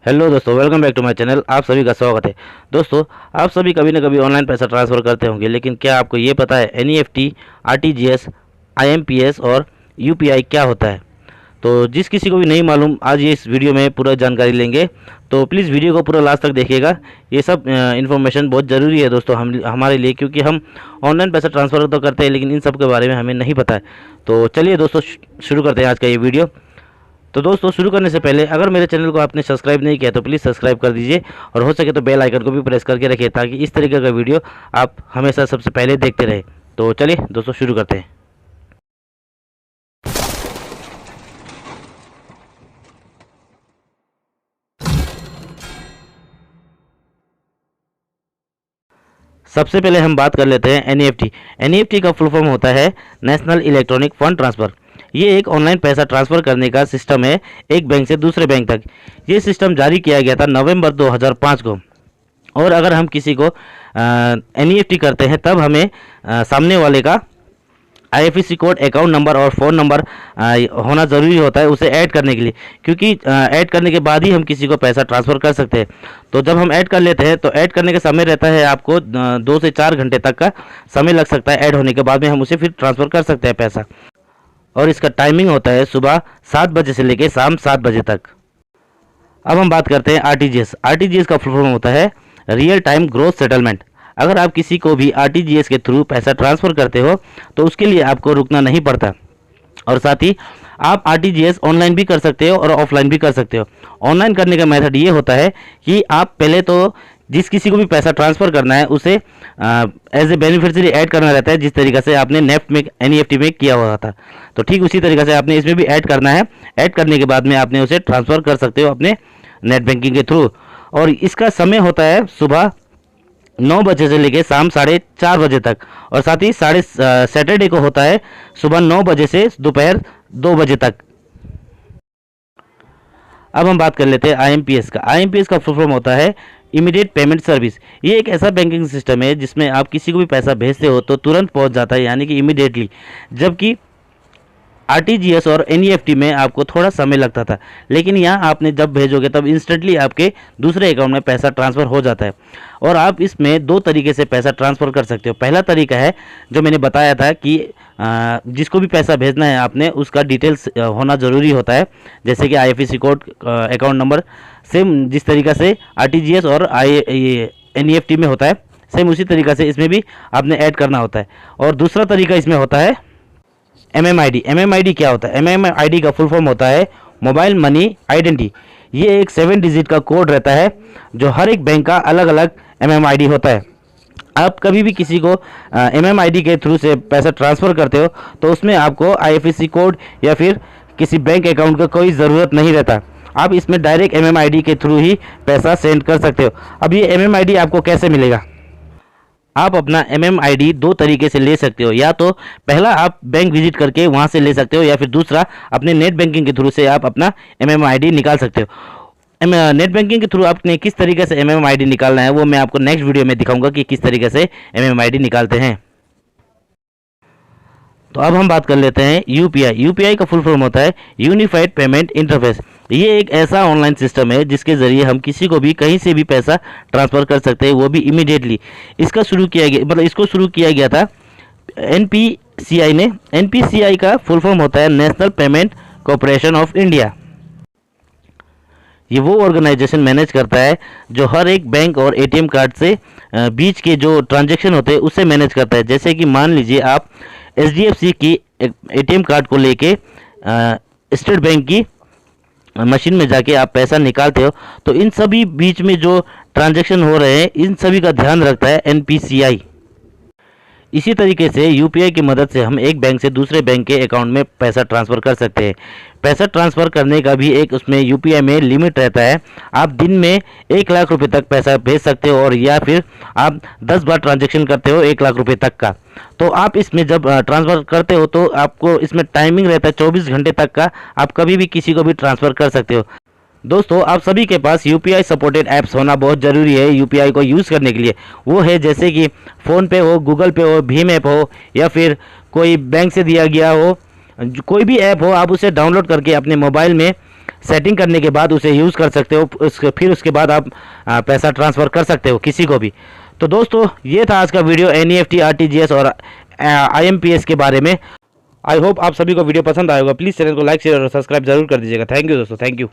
Hello दोस्तों, welcome back to my channel. आप सभी का स्वागत है। दोस्तों, आप सभी कभी ना कभी ऑनलाइन पैसा ट्रांसफ़र करते होंगे, लेकिन क्या आपको ये पता है एनईएफटी, आरटीजीएस, आईएमपीएस और यूपीआई क्या होता है? तो जिस किसी को भी नहीं मालूम, आज ये इस वीडियो में पूरा जानकारी लेंगे। तो प्लीज़ वीडियो को पूरा लास्ट तक देखिएगा। ये सब इन्फॉर्मेशन बहुत ज़रूरी है दोस्तों हमारे लिए, क्योंकि हम ऑनलाइन पैसा ट्रांसफ़र तो करते हैं लेकिन इन सब के बारे में हमें नहीं पता है। तो चलिए दोस्तों, शुरू करते हैं आज का ये वीडियो। तो दोस्तों, शुरू करने से पहले अगर मेरे चैनल को आपने सब्सक्राइब नहीं किया तो प्लीज़ सब्सक्राइब कर दीजिए, और हो सके तो बेल आइकन को भी प्रेस करके रखिए ताकि इस तरीके का वीडियो आप हमेशा सबसे पहले देखते रहें। तो चलिए दोस्तों, शुरू करते हैं। सबसे पहले हम बात कर लेते हैं एनईएफटी। एनईएफटी का फुल फॉर्म होता है नेशनल इलेक्ट्रॉनिक फंड ट्रांसफ़र। ये एक ऑनलाइन पैसा ट्रांसफ़र करने का सिस्टम है, एक बैंक से दूसरे बैंक तक। ये सिस्टम जारी किया गया था नवंबर 2005 को। और अगर हम किसी को एनईएफटी करते हैं तब हमें सामने वाले का आईएफएससी कोड, अकाउंट नंबर और फ़ोन नंबर होना ज़रूरी होता है उसे ऐड करने के लिए, क्योंकि ऐड करने के बाद ही हम किसी को पैसा ट्रांसफ़र कर सकते हैं। तो जब हम ऐड कर लेते हैं तो ऐड करने का समय रहता है आपको 2 से 4 घंटे तक का समय लग सकता है। ऐड होने के बाद में हम उसे फिर ट्रांसफ़र कर सकते हैं पैसा। और इसका टाइमिंग होता है सुबह 7 बजे से लेकर शाम 7 बजे तक। अब हम बात करते हैं आरटीजीएस। आरटीजीएस का फुल फॉर्म होता है रियल टाइम ग्रोस सेटलमेंट। अगर आप किसी को भी आरटीजीएस के थ्रू पैसा ट्रांसफ़र करते हो तो उसके लिए आपको रुकना नहीं पड़ता, और साथ ही आप आरटीजीएस ऑनलाइन भी कर सकते हो और ऑफलाइन भी कर सकते हो। ऑनलाइन करने का मेथड ये होता है कि आप पहले तो जिस किसी को भी पैसा ट्रांसफ़र करना है उसे एज ए बेनिफिशियरी ऐड करना रहता है, जिस तरीके से आपने नेफ्ट में एनईएफटी में किया हुआ था। तो ठीक उसी तरीके से आपने इसमें भी ऐड करना है। ऐड करने के बाद में आपने उसे ट्रांसफ़र कर सकते हो अपने नेट बैंकिंग के थ्रू। और इसका समय होता है सुबह 9 बजे से लेकर शाम 4:30 बजे तक, और साथ ही सैटरडे को होता है सुबह 9 बजे से दोपहर 2 बजे तक। अब हम बात कर लेते हैं आईएमपीएस का। आईएमपीएस का फुल फॉर्म होता है इमीडिएट पेमेंट सर्विस। ये एक ऐसा बैंकिंग सिस्टम है जिसमें आप किसी को भी पैसा भेजते हो तो तुरंत पहुंच जाता है, यानी कि इमीडिएटली। जबकि आरटीजीएस और एनईएफटी में आपको थोड़ा समय लगता था, लेकिन यहाँ आपने जब भेजोगे तब इंस्टेंटली आपके दूसरे अकाउंट में पैसा ट्रांसफ़र हो जाता है। और आप इसमें 2 तरीके से पैसा ट्रांसफ़र कर सकते हो। पहला तरीका है जो मैंने बताया था कि जिसको भी पैसा भेजना है आपने उसका डिटेल्स होना ज़रूरी होता है, जैसे कि IFSC code, account number, same जिस तरीक़ा से आरटीजीएस और एनईएफटी में होता है, सेम उसी तरीक़ा से इसमें भी आपने ऐड करना होता है। और दूसरा तरीका इसमें होता है एमएमआईडी। एमएमआईडी क्या होता है? एमएमआईडी का फुल फॉर्म होता है मोबाइल मनी आइडेंटिटी। ये एक 7 डिजिट का कोड रहता है जो हर एक बैंक का अलग अलग एमएमआईडी होता है। आप कभी भी किसी को एमएमआईडी के थ्रू से पैसा ट्रांसफ़र करते हो तो उसमें आपको आईएफएससी कोड या फिर किसी बैंक अकाउंट का कोई ज़रूरत नहीं रहता। आप इसमें डायरेक्ट एमएमआईडी के थ्रू ही पैसा सेंड कर सकते हो। अब ये एमएमआईडी आपको कैसे मिलेगा? आप अपना एमएमआईडी 2 तरीके से ले सकते हो। या तो पहला आप बैंक विजिट करके वहाँ से ले सकते हो, या फिर दूसरा अपने नेट बैंकिंग के थ्रू से आप अपना एमएमआईडी निकाल सकते हो। नेट बैंकिंग के थ्रू आपने किस तरीके से एमएमआईडी निकालना है वो मैं आपको नेक्स्ट वीडियो में दिखाऊंगा कि किस तरीके से एमएमआईडी निकालते हैं। तो अब हम बात कर लेते हैं यूपीआई। यूपीआई का फुल फॉर्म होता है यूनिफाइड पेमेंट इंटरफेस। ये एक ऐसा ऑनलाइन सिस्टम है जिसके ज़रिए हम किसी को भी कहीं से भी पैसा ट्रांसफ़र कर सकते हैं, वो भी इमीडिएटली। इसको शुरू किया गया था एनपीसीआई ने। एनपीसीआई का फुल फॉर्म होता है national payment corporation of India. ये वो ऑर्गेनाइजेशन मैनेज करता है जो हर एक बैंक और एटीएम कार्ड से बीच के जो ट्रांजैक्शन होते हैं उससे मैनेज करता है। जैसे कि मान लीजिए आप एचडीएफसी की एटीएम कार्ड को लेके स्टेट बैंक की मशीन में जाके आप पैसा निकालते हो, तो इन सभी बीच में जो ट्रांजैक्शन हो रहे हैं इन सभी का ध्यान रखता है एनपीसीआई। इसी तरीके से यूपीआई की मदद से हम एक बैंक से दूसरे बैंक के अकाउंट में पैसा ट्रांसफ़र कर सकते हैं। पैसा ट्रांसफ़र करने का भी एक उसमें यूपीआई में लिमिट रहता है। आप दिन में 1 लाख रुपए तक पैसा भेज सकते हो, और या फिर आप 10 बार ट्रांजैक्शन करते हो 1 लाख रुपए तक का। तो आप इसमें जब ट्रांसफ़र करते हो तो आपको इसमें टाइमिंग रहता है 24 घंटे तक का। आप कभी भी किसी को भी ट्रांसफ़र कर सकते हो। दोस्तों, आप सभी के पास यूपीआई सपोर्टेड ऐप्स होना बहुत ज़रूरी है यूपीआई को यूज़ करने के लिए। वो है जैसे कि फ़ोन पे हो, गूगल पे हो, भीम ऐप हो, या फिर कोई बैंक से दिया गया हो, कोई भी ऐप हो, आप उसे डाउनलोड करके अपने मोबाइल में सेटिंग करने के बाद उसे यूज़ कर सकते हो। फिर उसके बाद आप पैसा ट्रांसफ़र कर सकते हो किसी को भी। तो दोस्तों ये था आज का वीडियो NEFT, RTGS और IMPS के बारे में। आई होप आप सभी को वीडियो पसंद आएगा। प्लीज़ चैनल को लाइक शेयर और सब्सक्राइब जरूर कर दीजिएगा। थैंक यू दोस्तों, थैंक यू।